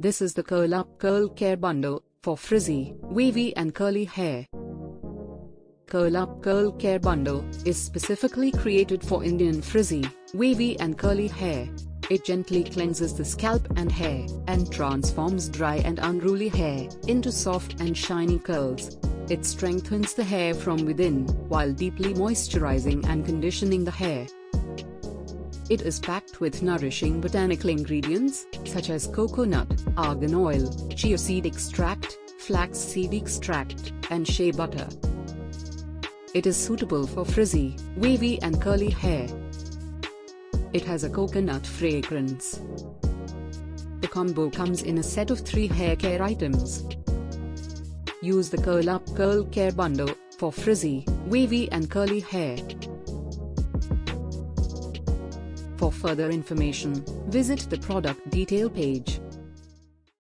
This is the Curl Up Curl Care Bundle for frizzy, wavy and curly hair. Curl Up Curl Care Bundle is specifically created for Indian frizzy, wavy and curly hair. It gently cleanses the scalp and hair, and transforms dry and unruly hair into soft and shiny curls. It strengthens the hair from within, while deeply moisturizing and conditioning the hair. It is packed with nourishing botanical ingredients, such as coconut, argan oil, chia seed extract, flax seed extract, and shea butter. It is suitable for frizzy, wavy and curly hair. It has a coconut fragrance. The combo comes in a set of 3 hair care items. Use the Curl Up Curl Care Bundle for frizzy, wavy and curly hair. For further information, visit the product detail page.